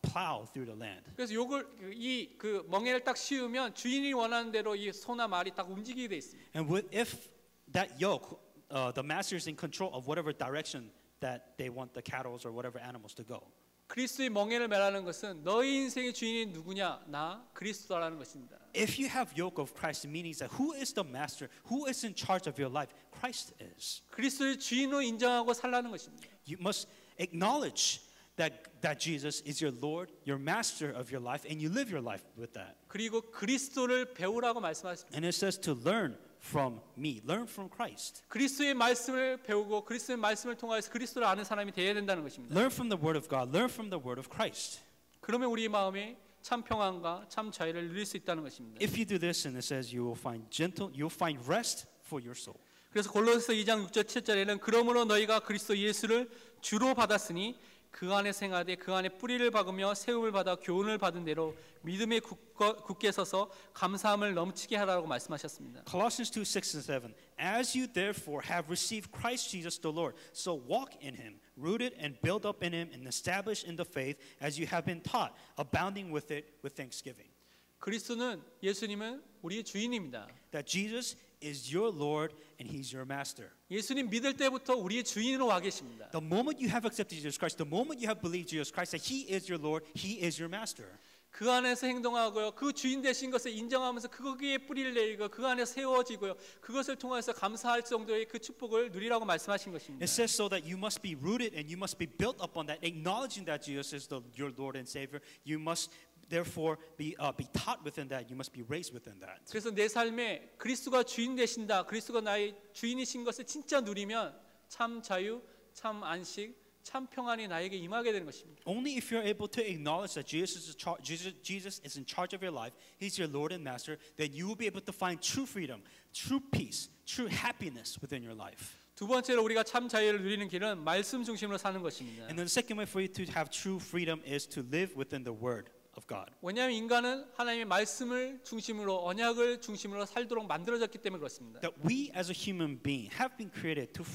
plow through the land. 그래서 요걸 이 그 멍에를 딱 씌우면 주인이 원하는 대로 이 소나 말이 딱 움직이게 돼 있습니다. And if that yoke, the master is in control of whatever direction that they want the cattle or whatever animals to go. 그리스도의 멍에를 매라는 것은 너희 인생의 주인이 누구냐? 나 그리스도라는 것입니다. If you have yoke of Christ, meaning that who is the master, who is in charge of your life? Christ is. 그리스도의 주인으로 인정하고 살라는 것입니다. You must acknowledge that Jesus is your Lord, your master of your life, and you live your life with that. 그리고 그리스도를 배우라고 말씀하십니다. And it says to learn from me, learn from Christ. 그리스도의 말씀을 배우고 그리스도의 말씀을 통하여서 그리스도를 아는 사람이 되어야 된다는 것입니다. Learn from the word of God, learn from the word of Christ. 그러면 우리 마음에 참 평안과 참 자유를 누릴 수 있다는 것입니다. If you do this, and it says you will find you'll find rest for your soul. 그래서 골로새서 2장 6절 7절에는 그러므로 너희가 그리스도 예수를 주로 받았으니 그 안에 생하되 그 안에 뿌리를 박으며 세움을 받아 교훈을 받은 대로 믿음에 굳게 서서 감사함을 넘치게 하라고 말씀하셨습니다. Colossians 2, 6 and 7. As you therefore have received Christ Jesus the Lord, so walk in him, rooted and built up in him and established in the faith as you have been taught, abounding with it with thanksgiving. 그리스도는 예수님은 우리의 주인입니다. That Jesus is your Lord and he's your master. 예수님 믿을 때부터 우리의 주인으로 와 계십니다. The moment you have accepted Jesus Christ, the moment you have believed Jesus Christ, that he is your Lord, he is your master. 그 안에서 행동하고요. 그 주인 되신 것을 인정하면서 거기에 뿌리를 내리고 그 안에 세워지고요. 그것을 통해서 감사할 정도의 그 축복을 누리라고 말씀하신 것입니다. It says so that you must be rooted and you must be built upon that, acknowledging that Jesus is your Lord and Savior. You must therefore be taught within that. You must be raised within that. 그래서 내 삶에 그리스도가 주인 되신다. 그리스도가 나의 주인이신 것을 진짜 누리면 참 자유, 참 안식, 참 평안이 나에게 임하게 되는 것입니다. Only if you're able to acknowledge that Jesus is in charge of your life, he's your Lord and Master, then you will be able to find true freedom, true peace, true happiness within your life. 두 번째로 우리가 참 자유를 누리는 길은 말씀 중심으로 사는 것입니다. And then the second way for you to have true freedom is to live within the Word of God. 왜냐하면 인간은 하나님의 말씀을 중심으로 언약을 중심으로 살도록 만들어졌기 때문에 그렇습니다. That we as a human being have been created to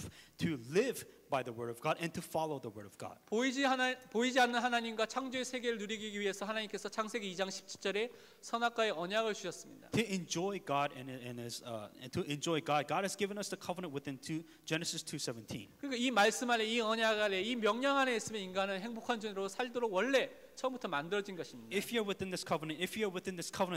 live by the word of God and to follow the word of God. 보이지 않는 하나님과 창조의 세계를 누리기 위해서 하나님께서 창세기 2장 17절에 선악과의 언약을 주셨습니다. To enjoy God and to enjoy God, God has given us the covenant within Genesis 2:17. 그러니까 이 말씀 안에 이 언약 안에 이 명령 안에 있으면 인간은 행복한 존재로 살도록 원래 처음부터 만들어진 것입니다. If you're within this covenant,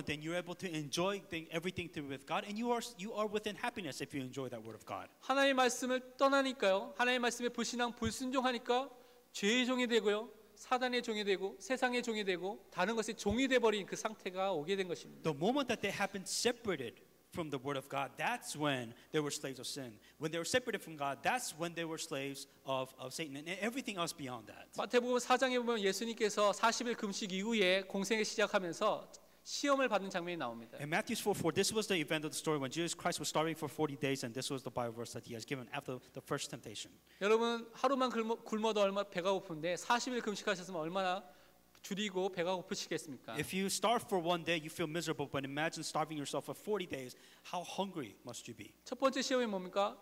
then you're able to enjoy everything through with God, and you are within happiness if you enjoy that word of God. 하나님의 말씀을 떠나니까요. 하나님의 말씀에 불신앙 불순종하니까 죄의 종이 되고요. 사단의 종이 되고 세상의 종이 되고 다른 것의 종이 돼 버린 그 상태가 오게 된 것입니다. The moment that they have been separated from the word of God, that's when they were slaves of sin. When they were separated from God, that's when they were slaves of Satan and everything else beyond that. 마태복음 4장에 보면 예수님께서 40일 금식 이후에 공생을 시작하면서 시험을 받는 장면이 나옵니다. In Matthew 4:4, this was the event of the story when Jesus Christ was starving for 40 days, and this was the Bible verse that he has given after the first temptation. 여러분 하루만 굶어도 얼마 배가 고픈데 40일 금식하셨으면 얼마나 줄이고 배가 고프시겠습니까? If you starve for one day, you feel miserable, but imagine starving yourself for 40 days. How hungry must you be? 첫 번째 시험이 뭡니까?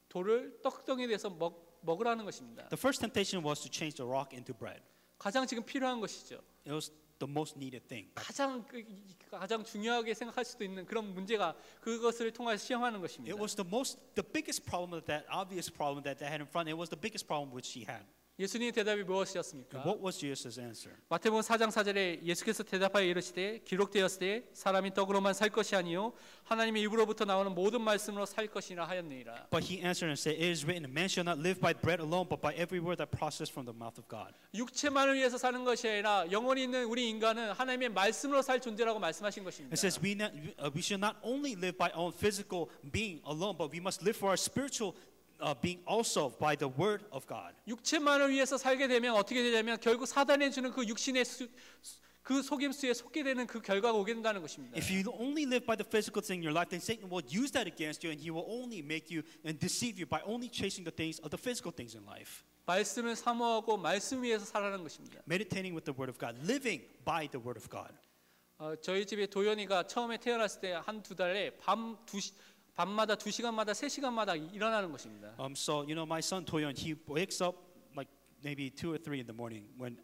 돌을 떡덩이 돼서 먹으라는 것입니다. The first temptation was to change the rock into bread. 가장 지금 필요한 것이죠. It was the most needed thing. 가장 중요하게 생각할 수도 있는 그런 문제가 그것을 통해서 시험하는 것입니다. It was the biggest problem, that obvious problem that they had in front. It was the biggest problem which he had. 예수님의 대답이 무엇이었습니까? And what was Jesus' answer? 마태복음 4장 4절에 예수께서 대답하여 이르시되 기록되었으되 사람이 떡으로만 살 것이 아니요 하나님의 입으로부터 나오는 모든 말씀으로 살 것이라 하였느니라. But he answered and said, "It is written, man shall not live by bread alone, but by every word that proceeds from the mouth of God." 육체만을 위해서 사는 것이 아니라 영원히 있는 우리 인간은 하나님의 말씀으로 살 존재라고 말씀하신 것입니다. It says we should not only live by our own physical being alone, but we must live for our spiritual being also by the word of God. 육체만을 위해서 살게 되면 어떻게 되냐면 결국 사단이 주는 그 육신의 그 속임수에 속게 되는 그 결과가 오게 된다는 것입니다. If you only live by the physical thing in your life, then Satan will use that against you, and he will only make you and deceive you by only chasing the things of the physical things in life. 말씀을 사모하고 말씀 위에서 살아가는 것입니다. Meditating with the word of God, living by the word of God. 저희 집에 도연이가 처음에 태어났을 때 한 두 달에 밤마다 2시간마다 3시간마다 일어나는 것입니다. So my son Toyon, he wakes up like maybe 2 or 3 in the morning when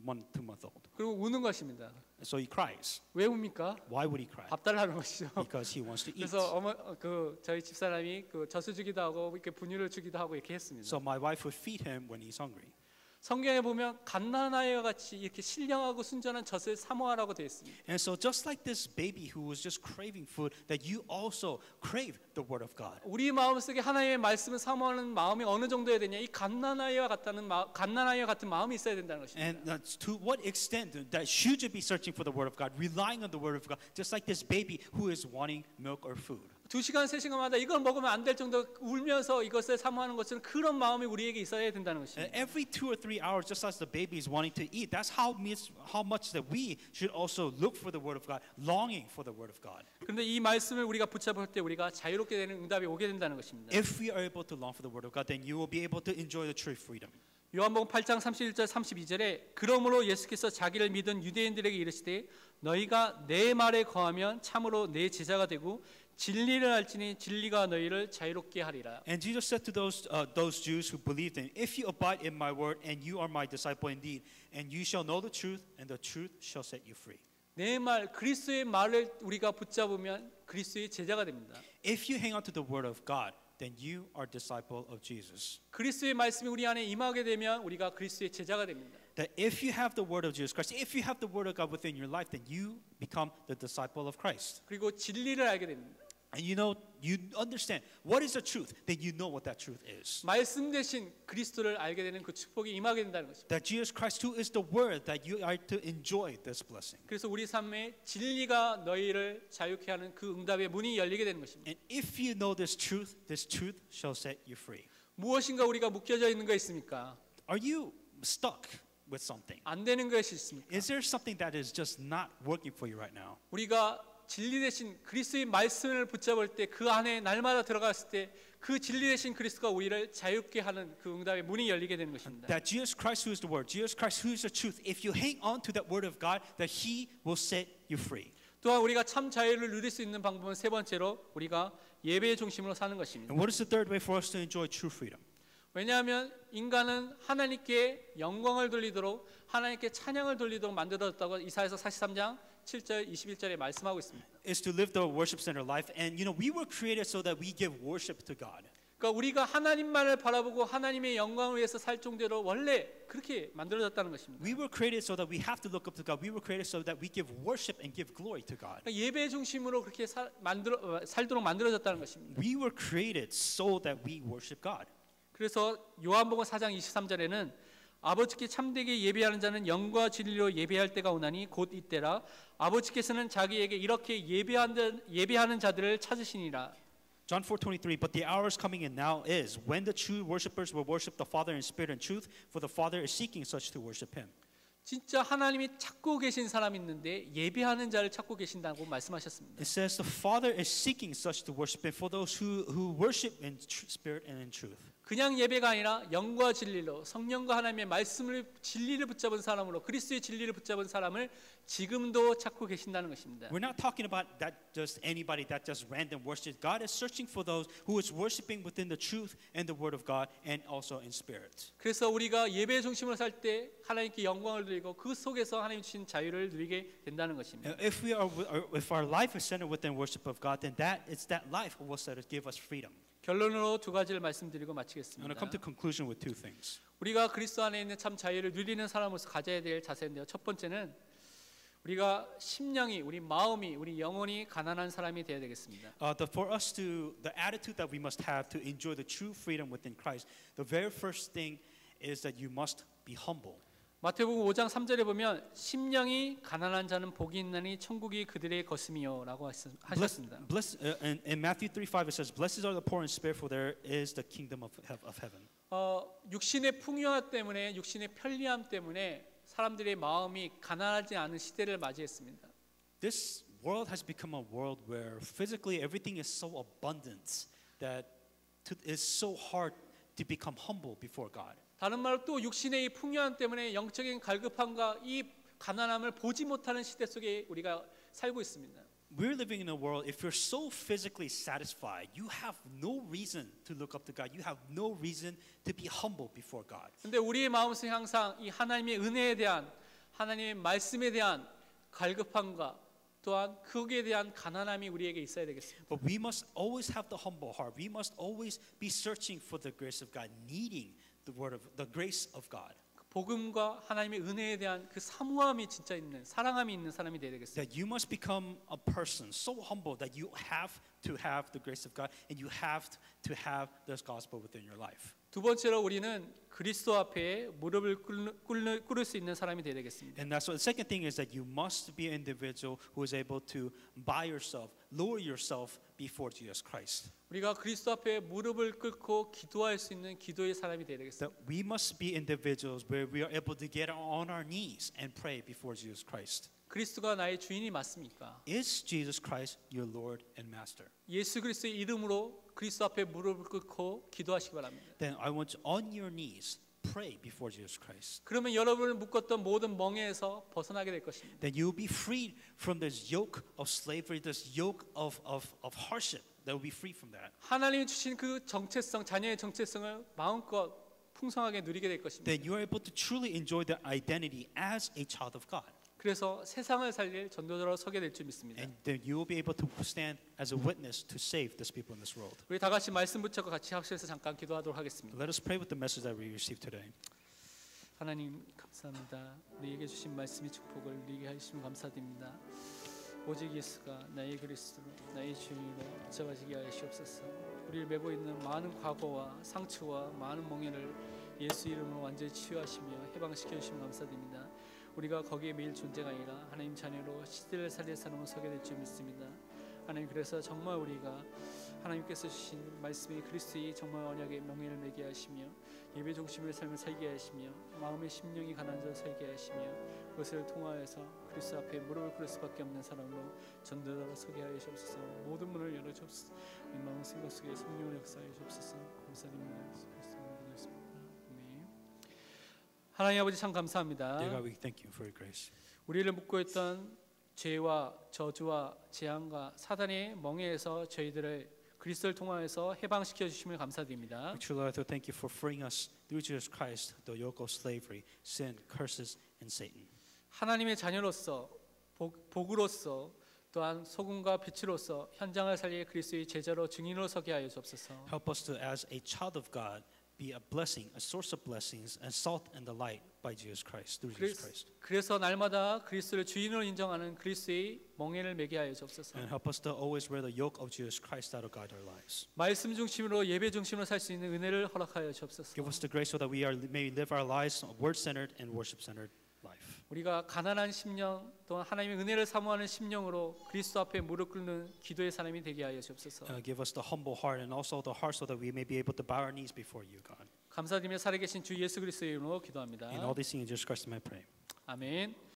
1-2-month-old. 그리고 우는 것입니다. So he cries. 왜 웁니까? Why would he cry? 밥 달라는 것이죠. Because he wants to eat. 그래서 저희 집사람이 젖을 주기도 하고 이렇게 분유를 주기도 하고 이렇게 했습니다. So my wife would feed him when he's hungry. 성경에 보면 갓난아이와 같이 이렇게 신령하고 순전한 젖을 사모하라고 되어 있습니다. And so just like this baby who was just craving food, that you also crave the word of God. 우리 마음속에 하나님의 말씀을 사모하는 마음이 어느 정도야 되냐? 이 갓난아이와 같은 마음이 있어야 된다는 것입니다. And to what extent that should you be searching for the word of God, relying on the word of God, just like this baby who is wanting milk or food. 2시간, 3시간마다 이걸 먹으면 안 될 정도 울면서 이것을 사모하는 것처럼 그런 마음이 우리에게 있어야 된다는 것입니다. Every 2 or 3 hours, just as the baby is wanting to eat, that's how much that we should also look for the word of God, longing for the word of God. 그런데 이 말씀을 우리가 붙잡을 때 우리가 자유롭게 되는 응답이 오게 된다는 것입니다. If we are able to long for the word of God, then you will be able to enjoy the true freedom. 요한복음 8장 31절 32절에 그러므로 예수께서 자기를 믿은 유대인들에게 이르시되 너희가 내 말에 거하면 참으로 내 제자가 되고 진리를 알지니 진리가 너희를 자유롭게 하리라. And Jesus said to those Jews who believed in, if you abide in my word, and you are my disciple indeed, and you shall know the truth, and the truth shall set you free. 내 말, 그리스도의 말을 우리가 붙잡으면 그리스도의 제자가 됩니다. If you hang on to the word of God, then you are disciple of Jesus. 그리스도의 말씀이 우리 안에 임하게 되면 우리가 그리스도의 제자가 됩니다. That if you have the word of Jesus Christ, if you have the word of God within your life, then you become the disciple of Christ. 그리고 진리를 알게 됩니다. And you understand what is the truth, then you know what that truth is. 말씀 대신 그리스도를 알게 되는 그 축복이 임하게 된다는 것입니다. That Jesus Christ who is the word, that you are to enjoy this blessing. 그래서 우리 삶에 진리가 너희를 자유케 하는 그 응답의 문이 열리게 되는 것입니다. And if you know this truth shall set you free. 무엇인가 우리가 묶여져 있는 거 있습니까? Are you stuck with something? 안 되는 것이 있습니까? Is there something that is just not working for you right now? 우리가 진리 대신 그리스도의 말씀을 붙잡을 때 그 안에 날마다 들어갔을 때 그 진리 대신 그리스도가 우리를 자유롭게 하는 그 응답의 문이 열리게 되는 것입니다. That Jesus Christ who is the word, Jesus Christ who is the truth, if you hang on to that word of God, that he will set you free. 또한 우리가 참 자유를 누릴 수 있는 방법은 세 번째로 우리가 예배의 중심으로 사는 것입니다. And what is the third way for us to enjoy true freedom? 왜냐하면 인간은 하나님께 영광을 돌리도록 하나님께 찬양을 돌리도록 만들어졌다고 이사야서 43장 7절 21절에 말씀하고 있습니다. Is to live the worship-centered life, and we were created so that we give worship to God. 그러니까 우리가 하나님만을 바라보고 하나님의 영광을 위해서 살 정도로 원래 그렇게 만들어졌다는 것입니다. We were created so that we have to look up to God. We were created so that we give worship and give glory to God. 그러니까 예배 중심으로 그렇게 살도록 만들어졌다는 것입니다. We were created so that we worship God. 그래서 요한복음 4장 23절에는 아버지께 참되게 예배하는 자는 영과 진리로 예배할 때가 오나니 곧 이때라 아버지께서는 자기에게 이렇게 예배하는 자들을 찾으시니라. John 4:23, but the hour is coming and now is when the true worshipers will worship the Father in spirit and truth, for the Father is seeking such to worship him. 진짜 하나님이 찾고 계신 사람이 있는데 예배하는 자를 찾고 계신다고 말씀하셨습니다. It says the Father is seeking such to worship him for those who worship in spirit and in truth. 그냥 예배가 아니라 영과 진리로 성령과 하나님의 말씀을 진리를 붙잡은 사람으로 그리스도의 진리를 붙잡은 사람을 지금도 찾고 계신다는 것입니다. We're not talking about that just anybody that just random worships. God is searching for those who is worshiping within the truth and the word of God and also in spirit. 그래서 우리가 예배 중심으로 살 때 하나님께 영광을 드리고 그 속에서 하나님 주신 자유를 누리게 된다는 것입니다. If our life is centered within worship of God, then that life will give us freedom. 결론으로 두 가지를 말씀드리고 I'm going 마치겠습니다. to come to conclusion with two things. 우리가 그리스도 안에 있는 참 자유를 누리는 사람으로서 가져야 될 자세인데요. 첫 번째는 우리가 심령이, 우리 마음이, 우리 영혼이 가난한 사람이 되어야 되겠습니다. For us the attitude that we must have to enjoy the true freedom within Christ, the very first thing is that you must be humble. 마태복음 5장 3절에 보면 심령이 가난한 자는 복이 있나니 천국이 그들의 것임이요라고 하셨습니다. In Matthew 3:5 it says, "Blessed are the poor in spirit, for there is the kingdom of heaven." 육신의 풍요함 때문에, 육신의 편리함 때문에 사람들의 마음이 가난하지 않은 시대를 맞이했습니다. This world has become a world where physically everything is so abundant that it is so hard to become humble before God. 다른 말로 또 육신의 이 풍요함 때문에 영적인 갈급함과 이 가난함을 보지 못하는 시대 속에 우리가 살고 있습니다. We're living in a world, if you're so physically satisfied, you have no reason to look up to God. You have no reason to be humble before God. 근데 우리의 마음속에 항상 이 하나님의 은혜에 대한, 하나님의 말씀에 대한 갈급함과 또한 거기에 대한 가난함이 우리에게 있어야 되겠습니다. But we must always have the humble heart. We must always be searching for the grace of God, needing the grace of God. 복음과 하나님의 은혜에 대한 그 사모함이 진짜 있는 사랑함이 있는 사람이 되어야 되겠어요. That you must become a person so humble that you have to have the grace of God and you have to have this gospel within your life. 두 번째로 우리는 그리스도 앞에 무릎을 꿇을 수 있는 사람이 되어야 되겠습니다. And that's what the second thing is that you must be an individual who is able to buy yourself, lower yourself before Jesus Christ. 우리가 그리스도 앞에 무릎을 꿇고 기도할 수 있는 기도의 사람이 되어야 되겠습니다. That we must be individuals where we are able to get on our knees and pray before Jesus Christ. 그리스도가 나의 주인이 맞습니까? Is Jesus Christ your Lord and Master? 예수 그리스도의 이름으로 그리스도 앞에 무릎을 꿇고 기도하시기 바랍니다. Then I want you on your knees pray before Jesus Christ. 그러면 여러분을 묶었던 모든 멍에에서 벗어나게 될 것입니다. Then you will be freed from this yoke of slavery, this yoke of hardship. That will be free from that. 하나님이 주신 그 정체성, 자녀의 정체성을 마음껏 풍성하게 누리게 될 것입니다. Then you are able to truly enjoy their identity as a child of God. 그래서 세상을 살릴 전도자로 서게 될 줄 믿습니다. And then you will be able to stand as a witness to save these people in this world. 우리 다 같이 말씀 붙잡고 같이 합심해서 잠깐 기도하도록 하겠습니다. Let us pray with the message that we received today. 하나님 감사합니다. 우리에게 주신 말씀의 축복을 누리게 하시면 감사드립니다. 오직 예수가 나의 그리스도로 나의 주인으로 붙잡아지게 하시옵소서. 우리를 메고 있는 많은 과거와 상처와 많은 멍에를 예수 이름으로 완전히 치유하시며 해방시켜 주시면 감사드립니다. 우리가 거기에 매일 존재가 아니라 하나님 자녀로 시대를 살릴 사람으로 서게 될 줄 믿습니다. 하나님 그래서 정말 우리가 하나님께서 주신 말씀의 그리스도의 정말 언약의 명예를 매게 하시며 예배 중심의 삶을 살게 하시며 마음의 심령이 가난한 자를 살게 하시며 그것을 통하여서 그리스도 앞에 무릎을 꿇을 수밖에 없는 사람으로 전도자로 서게 하여 주옵소서. 모든 문을 열어 주옵소서. 이 마음 생각 속에 성령을 역사하여 주옵소서. 감사드립니다. 예수 그리스도로 기도했습니다. 아멘. 하나님 아버지 참 감사합니다. Dear God, we thank you for your grace. 우리를 묶고 있던 죄와 저주와 재앙과 사단의 멍에에서 저희들을 그리스도를 통하여서 해방시켜 주심을 감사드립니다. We truly like to thank you for freeing us through Jesus Christ, the yoke of slavery, sin, curses, and Satan. 하나님의 자녀로서 복으로서 또한 소금과 빛으로서 현장을 살릴 그리스도의 제자로 증인으로 서게 하여 주옵소서. Help us to, as a child of God, be a blessing, a source of blessings, and salt and the light by Jesus Christ, through Jesus Christ. 그래서 날마다 그리스도를 주인으로 인정하는 그리스도의 멍에를 매게 하여 주옵소서. And help us to always wear the yoke of Jesus Christ that will guide our lives. 말씀 중심으로 예배 중심으로 살 수 있는 은혜를 허락하여 주옵소서. Give us the grace so that we may live our lives word-centered and worship-centered life. 우리가 가난한 심령 또한 하나님의 은혜를 사모하는 심령으로 그리스도 앞에 무릎 꿇는 기도의 사람이 되게 하여 주옵소서. Give us the humble heart and also the heart so that we may be able to bow our knees before you, God. 감사드리며 살아계신 주 예수 그리스도의 이름으로 기도합니다. In all these things, in Jesus Christ, I pray. 아멘.